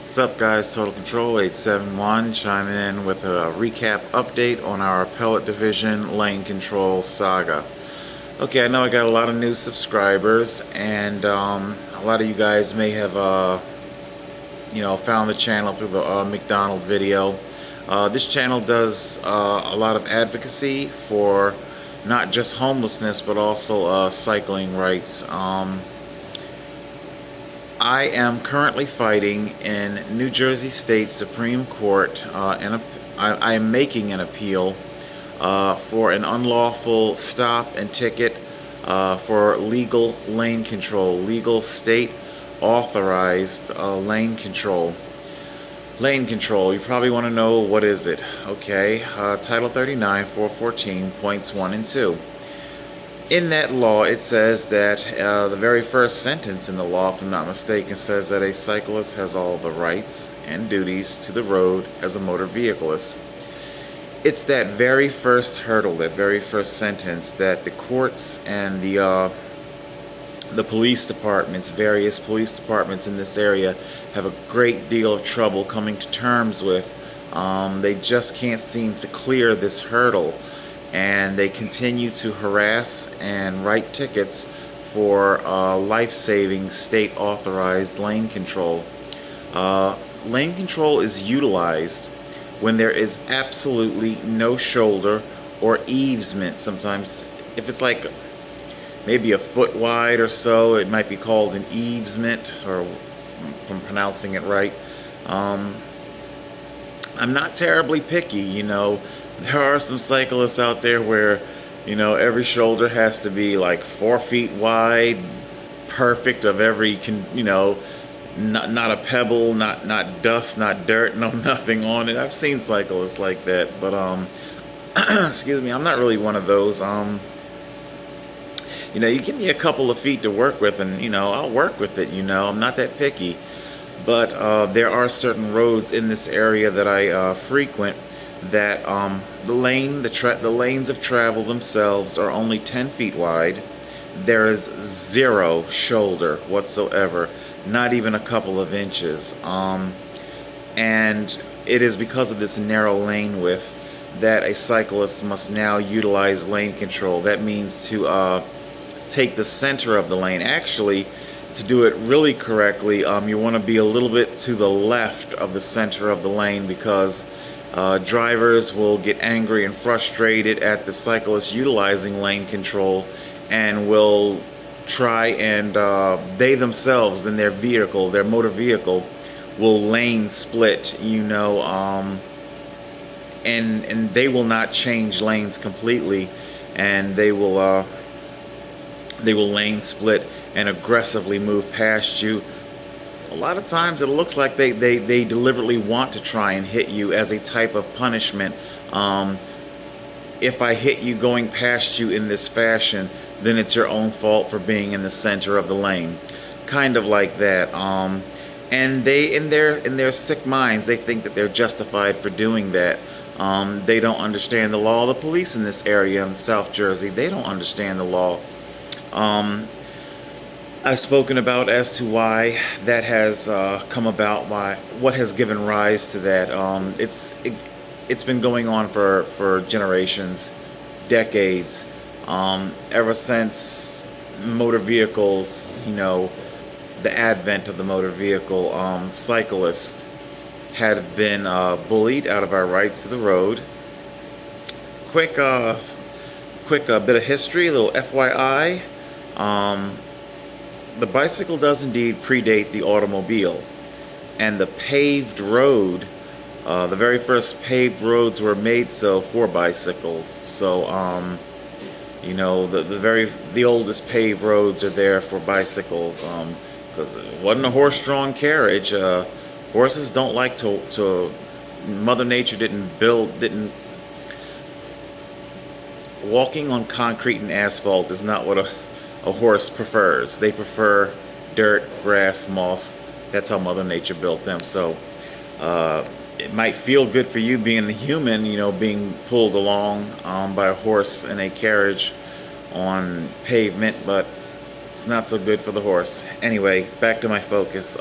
What's up, guys? Total Control 871 chiming in with a recap update on our Appellate Division lane control saga. Okay, I know I got a lot of new subscribers, and a lot of you guys may have found the channel through the McDonald video. This channel does a lot of advocacy for not just homelessness but also cycling rights. I am currently fighting in New Jersey State Supreme Court, and I am making an appeal for an unlawful stop and ticket for legal lane control, legal state authorized lane control. Lane control, you probably want to know, what is it? Okay, Title 39, 414, points 1 and 2. In that law, it says that the very first sentence in the law, if I'm not mistaken, says that a cyclist has all the rights and duties to the road as a motor vehicleist. It's that very first hurdle, that very first sentence, that the courts and the police departments, various police departments in this area, have a great deal of trouble coming to terms with. They just can't seem to clear this hurdle, and they continue to harass and write tickets for life-saving state-authorized lane control. Lane control is utilized when there is absolutely no shoulder or easement. Sometimes, if it's like maybe a foot wide or so, it might be called an easement, or if I'm pronouncing it right. I'm not terribly picky, you know. There are some cyclists out there where, you know, every shoulder has to be like 4 feet wide, perfect, of every, you know, not a pebble, not dust, not dirt, no nothing on it. I've seen cyclists like that, but excuse me, I'm not really one of those. You know, you give me a couple of feet to work with, and you know, I'll work with it. You know, I'm not that picky, but there are certain roads in this area that I frequent that the lanes of travel themselves are only 10 feet wide. There is zero shoulder whatsoever, not even a couple of inches, and it is because of this narrow lane width that a cyclist must now utilize lane control. That means to take the center of the lane. Actually, to do it really correctly, you want to be a little bit to the left of the center of the lane, because drivers will get angry and frustrated at the cyclist utilizing lane control, and will try and they themselves in their vehicle, their motor vehicle, will lane split, you know, and they will not change lanes completely, and they will lane split and aggressively move past you. A lot of times it looks like they deliberately want to try and hit you as a type of punishment. If I hit you going past you in this fashion, then it's your own fault for being in the center of the lane. Kind of like that. And they, in their sick minds, they think that they're justified for doing that. They don't understand the law. The police in this area in South Jersey, they don't understand the law. I've spoken about as to why that has come about, why, what has given rise to that. It's been going on for generations, decades, ever since motor vehicles, you know, the advent of the motor vehicle. Cyclists had been bullied out of our rights to the road. Quick bit of history, a little FYI. The bicycle does indeed predate the automobile, and the paved road, the very first paved roads were made so for bicycles. So you know, the oldest paved roads are there for bicycles, because it wasn't a horse-drawn carriage. Horses don't like to Mother Nature didn't walking on concrete and asphalt is not what a horse prefers. They prefer dirt, grass, moss. That's how Mother Nature built them. So it might feel good for you being the human, you know, being pulled along by a horse in a carriage on pavement, but it's not so good for the horse. Anyway, back to my focus.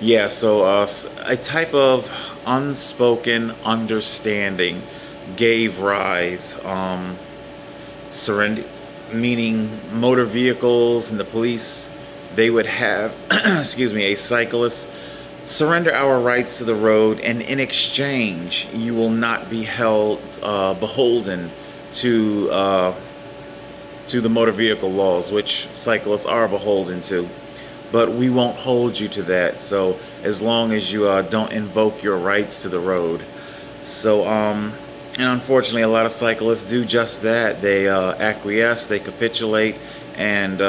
Yeah, so a type of unspoken understanding gave rise, surrender, meaning motor vehicles and the police, they would have, excuse me, a cyclist surrender our rights to the road, and in exchange, you will not be held beholden to the motor vehicle laws, which cyclists are beholden to. But we won't hold you to that. So as long as you don't invoke your rights to the road. So and unfortunately, a lot of cyclists do just that. They acquiesce, they capitulate, and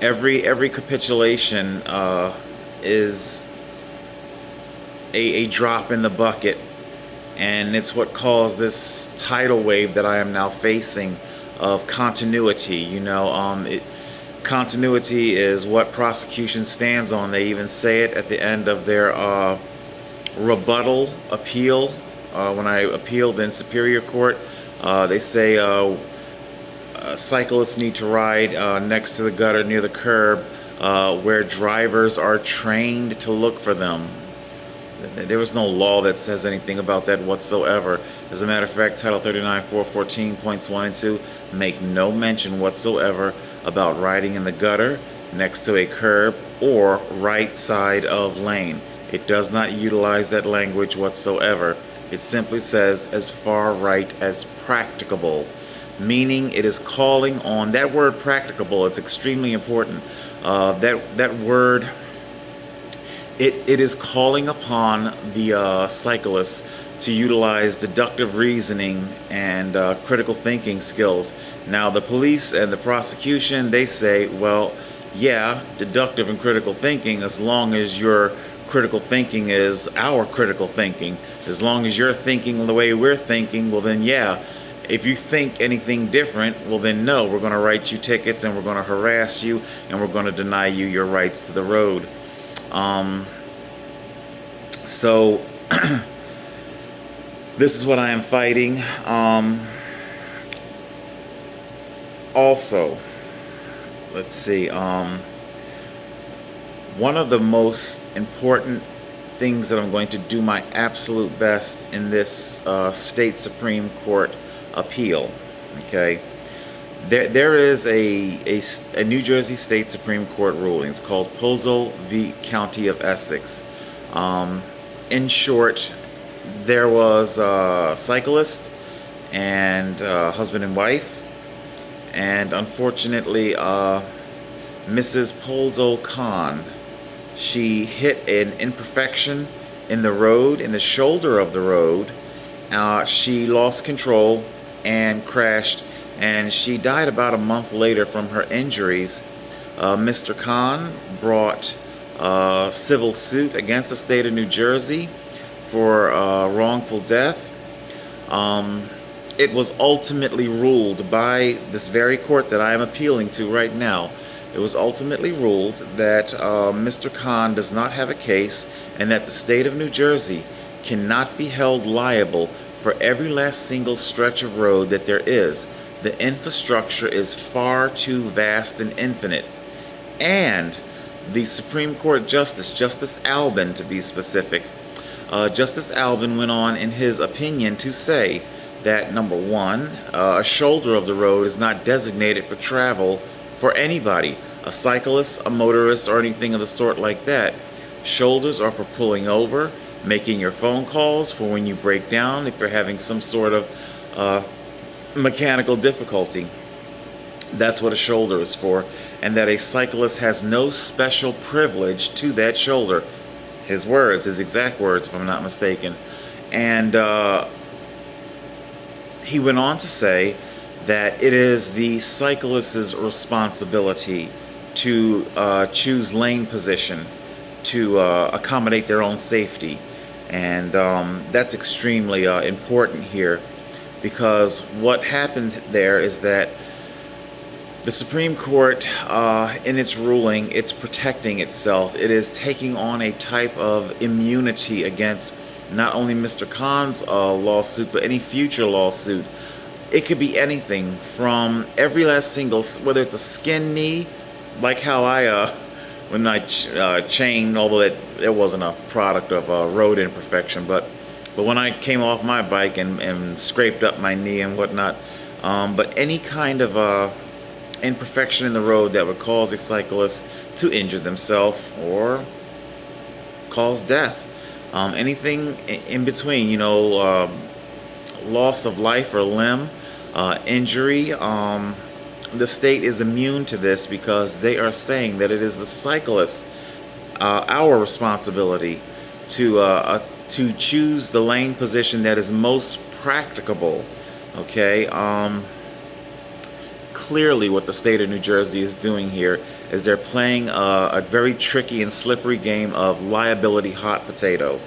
every capitulation is a drop in the bucket, and it's what caused this tidal wave that I am now facing of continuity. You know, continuity is what prosecution stands on. They even say it at the end of their rebuttal appeal. When I appealed in Superior Court, they say cyclists need to ride next to the gutter near the curb where drivers are trained to look for them. There was no law that says anything about that whatsoever. As a matter of fact, Title 39, 414 points 1 and 2 make no mention whatsoever about riding in the gutter, next to a curb, or right side of lane. It does not utilize that language whatsoever. It simply says as far right as practicable, meaning it is calling on that word practicable. It's extremely important. That word, it is calling upon the cyclists to utilize deductive reasoning and critical thinking skills. Now the police and the prosecution, they say, well, yeah, deductive and critical thinking, as long as your critical thinking is our critical thinking. As long as you're thinking the way we're thinking, well then yeah. If you think anything different, well then no, we're going to write you tickets and we're going to harass you and we're going to deny you your rights to the road. So this is what I am fighting. Also, let's see, one of the most important things that I'm going to do my absolute best in this state Supreme Court appeal, okay? There is a New Jersey State Supreme Court ruling. It's called POLZO v. County of Essex. In short, there was a cyclist and husband and wife, and unfortunately Mrs. POLZO Khan, she hit an imperfection in the road, in the shoulder of the road. She lost control and crashed, and she died about a month later from her injuries. Mr. Khan brought a civil suit against the state of New Jersey for wrongful death. It was ultimately ruled by this very court that I am appealing to right now. It was ultimately ruled that Mr. Khan does not have a case, and that the state of New Jersey cannot be held liable for every last single stretch of road that there is. The infrastructure is far too vast and infinite. And the Supreme Court Justice, Justice Albin to be specific, Justice Albin went on in his opinion to say that, number one, a shoulder of the road is not designated for travel for anybody, a cyclist, a motorist, or anything of the sort like that. Shoulders are for pulling over, making your phone calls, for when you break down, if you're having some sort of mechanical difficulty. That's what a shoulder is for, and that a cyclist has no special privilege to that shoulder. His words, his exact words, if I'm not mistaken. And he went on to say that it is the cyclist's responsibility to choose lane position to accommodate their own safety. And that's extremely important here, because what happened there is that the Supreme Court, in its ruling, it's protecting itself. It is taking on a type of immunity against not only Mr. Khan's lawsuit, but any future lawsuit. It could be anything from every last single, whether it's a skin knee, like how I chained, although it wasn't a product of road imperfection, but when I came off my bike and scraped up my knee and whatnot, but any kind of imperfection in the road that would cause a cyclist to injure themselves or cause death, anything in between, you know, loss of life or limb, injury, the state is immune to this because they are saying that it is the cyclist, our responsibility to choose the lane position that is most practicable. Okay, clearly what the state of New Jersey is doing here is they're playing a very tricky and slippery game of liability hot potato.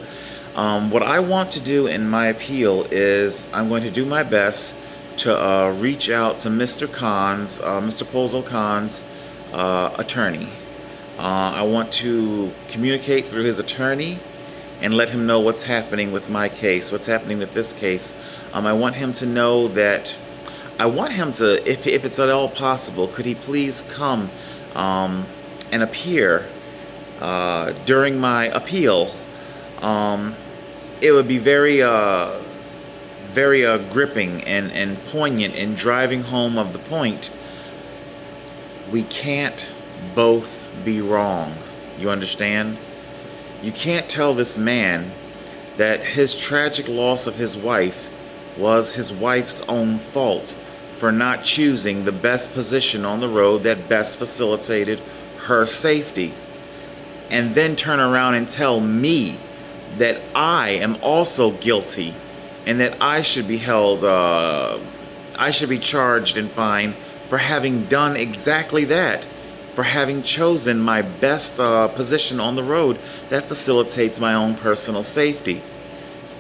What I want to do in my appeal is I'm going to do my best to reach out to Mr. POLZO Khan's attorney. I want to communicate through his attorney and let him know what's happening with my case, what's happening with this case. I want him to know that, I want him to, if it's at all possible, could he please come and appear during my appeal. It would be very gripping and poignant in driving home of the point. We can't both be wrong. You understand? You can't tell this man that his tragic loss of his wife was his wife's own fault for not choosing the best position on the road that best facilitated her safety, and then turn around and tell me that I am also guilty and that I should be held, I should be charged and fined for having done exactly that, for having chosen my best position on the road that facilitates my own personal safety.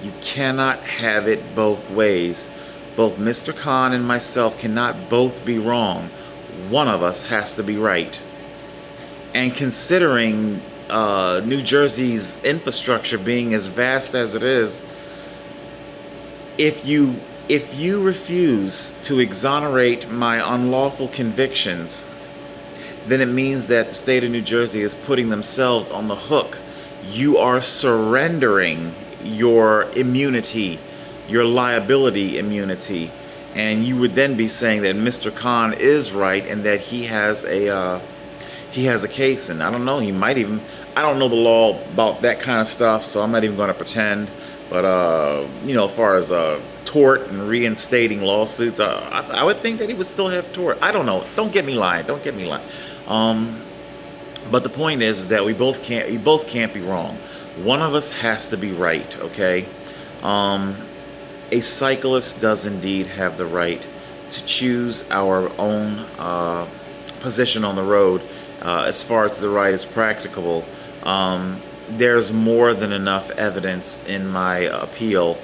You cannot have it both ways. Both Mr. Khan and myself cannot both be wrong. One of us has to be right. And considering New Jersey's infrastructure being as vast as it is, if you refuse to exonerate my unlawful convictions, then it means that the state of New Jersey is putting themselves on the hook. You are surrendering your immunity, your liability immunity, and you would then be saying that Mr. Khan is right and that he has a case. And I don't know, he might even, I don't know the law about that kind of stuff, so I'm not even going to pretend. But you know, as far as tort and reinstating lawsuits, I would think that he would still have tort. I don't know. Don't get me lying. Don't get me lying. But the point is that we both can't be wrong. One of us has to be right. Okay. A cyclist does indeed have the right to choose our own position on the road as far as the right is practicable. There's more than enough evidence in my appeal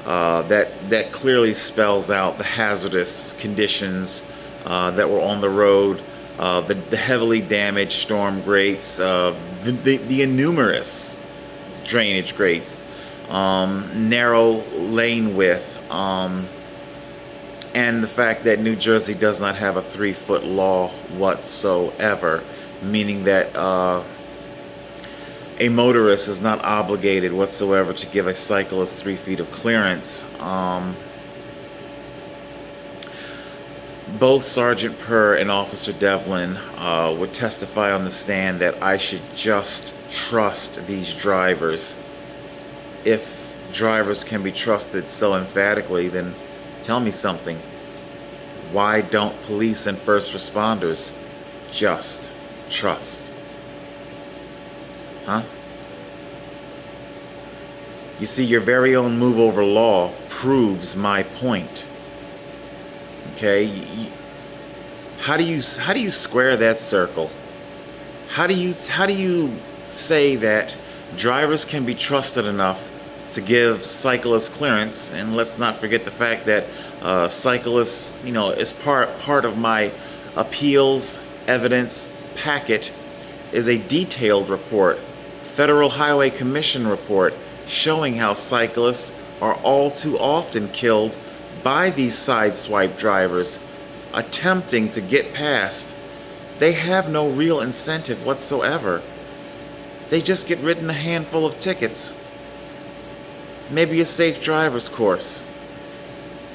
that clearly spells out the hazardous conditions that were on the road, the heavily damaged storm grates, the innumerous drainage grates, narrow lane width, and the fact that New Jersey does not have a 3-foot law whatsoever, meaning that a motorist is not obligated whatsoever to give a cyclist 3 feet of clearance. Both Sergeant Purr and Officer Devlin would testify on the stand that I should just trust these drivers. If drivers can be trusted so emphatically, then tell me something. Why don't police and first responders just trust? Huh? You see, your very own move over law proves my point. Okay? How do you square that circle? How do you say that drivers can be trusted enough to give cyclists clearance? And let's not forget the fact that cyclists, you know, is part of my appeals evidence packet is a detailed report, Federal Highway Commission report, showing how cyclists are all too often killed by these sideswipe drivers attempting to get past They have no real incentive whatsoever. They just get written a handful of tickets. Maybe a safe driver's course.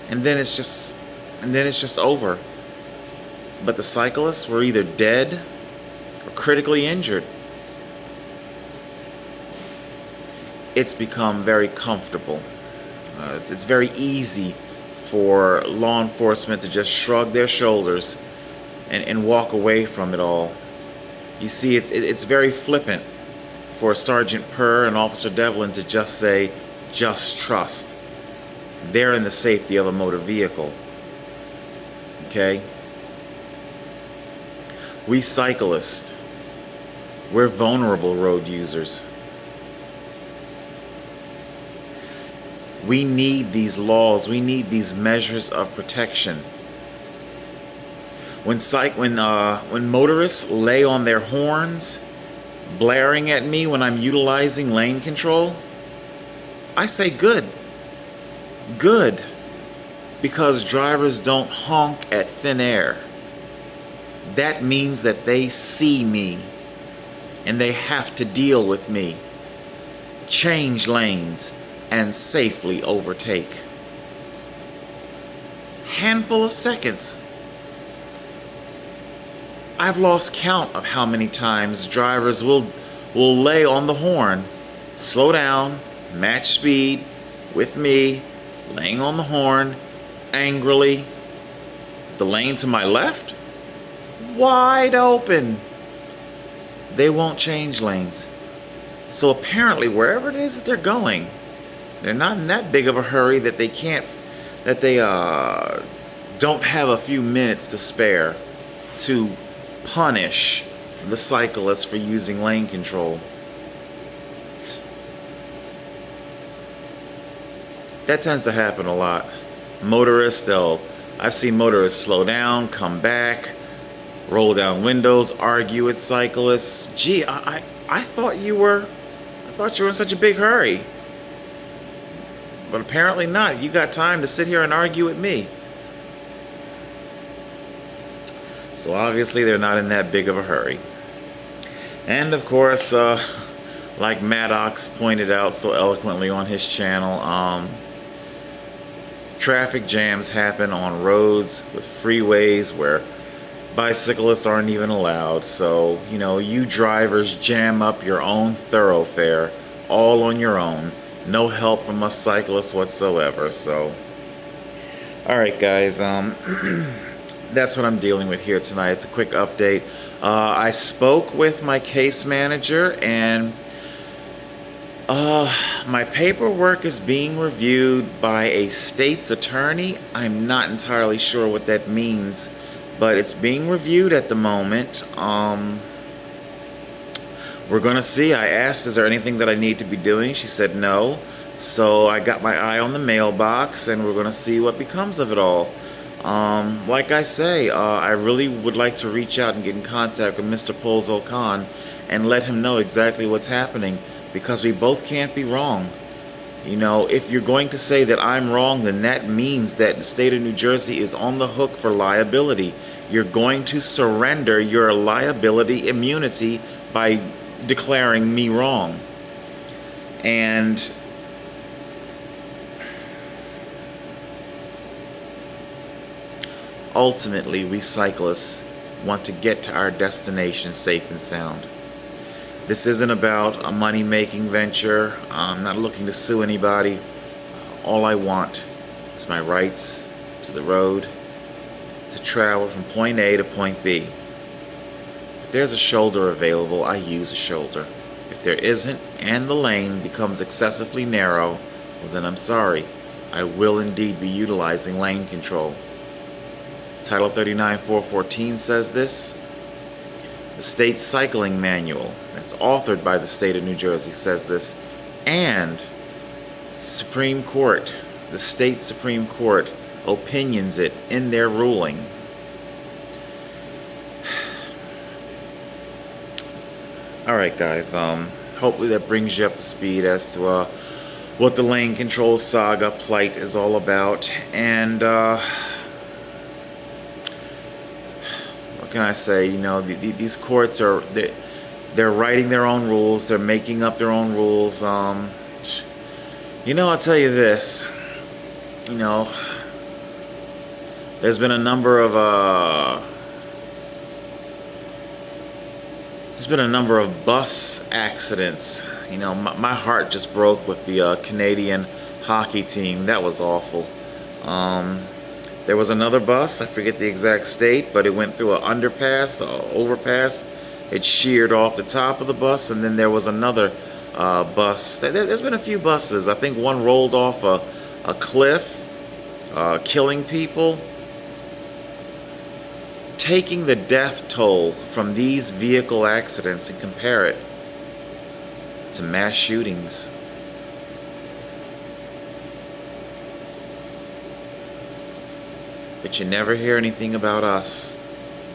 And then it's just over. But the cyclists were either dead or critically injured. It's become very comfortable. It's very easy for law enforcement to just shrug their shoulders and walk away from it all. You see, it's very flippant for Sergeant Purr and Officer Devlin to just say, just trust. They're in the safety of a motor vehicle. Okay? We cyclists, we're vulnerable road users. We need these laws. We need these measures of protection. When motorists lay on their horns, blaring at me when I'm utilizing lane control, I say good. Good. Because drivers don't honk at thin air. That means that they see me and they have to deal with me. Change lanes and safely overtake. Handful of seconds. I've lost count of how many times drivers will lay on the horn, slow down, match speed with me, laying on the horn, angrily. The lane to my left, wide open. They won't change lanes. So apparently wherever it is that they're going, they're not in that big of a hurry that they don't have a few minutes to spare to punish the cyclist for using lane control. That tends to happen a lot. I've seen motorists slow down, come back, roll down windows, argue with cyclists. Gee, I thought you were in such a big hurry. But apparently not. You got time to sit here and argue with me. So obviously they're not in that big of a hurry. And of course, like Maddox pointed out so eloquently on his channel, traffic jams happen on roads with freeways where bicyclists aren't even allowed. So, you drivers jam up your own thoroughfare all on your own. No help from us cyclists whatsoever. So, alright guys, that's what I'm dealing with here tonight. It's a quick update. I spoke with my case manager, and my paperwork is being reviewed by a state's attorney. I'm not entirely sure what that means, but it's being reviewed at the moment. We're gonna see. I asked, is there anything that I need to be doing? She said no. So I got my eye on the mailbox, and we're gonna see what becomes of it all. Like I say, I really would like to reach out and get in contact with Mr. POLZO Khan and let him know exactly what's happening, because we both can't be wrong. If you're going to say that I'm wrong, then that means that the state of New Jersey is on the hook for liability. You're going to surrender your liability immunity by declaring me wrong. And ultimately, we cyclists want to get to our destination safe and sound. This isn't about a money-making venture. I'm not looking to sue anybody. All I want is my rights to the road, to travel from point A to point B. If there's a shoulder available, I use a shoulder. If there isn't, and the lane becomes excessively narrow, well then I'm sorry. I will indeed be utilizing lane control. Title 39-414 says this. The state cycling manual, that's authored by the state of New Jersey, says this. And Supreme Court, the state Supreme Court, opinions it in their ruling. Alright guys, hopefully that brings you up to speed as to what the lane control saga plight is all about. And can I say? You know, these courts are they're writing their own rules. They're making up their own rules. You know, I'll tell you this. You know, there's been a number of bus accidents. You know, my heart just broke with the Canadian hockey team. That was awful. There was another bus, I forget the exact state, but it went through an underpass, overpass. It sheared off the top of the bus, and then there was another bus. There's been a few buses. I think one rolled off a cliff, killing people. Taking the death toll from these vehicle accidents and compare it to mass shootings. But you never hear anything about us,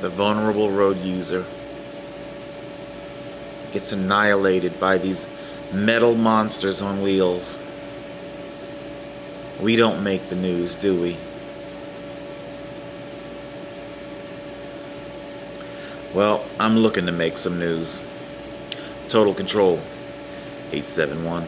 the vulnerable road user. Gets annihilated by these metal monsters on wheels. We don't make the news, do we? Well, I'm looking to make some news. Total Control, 871.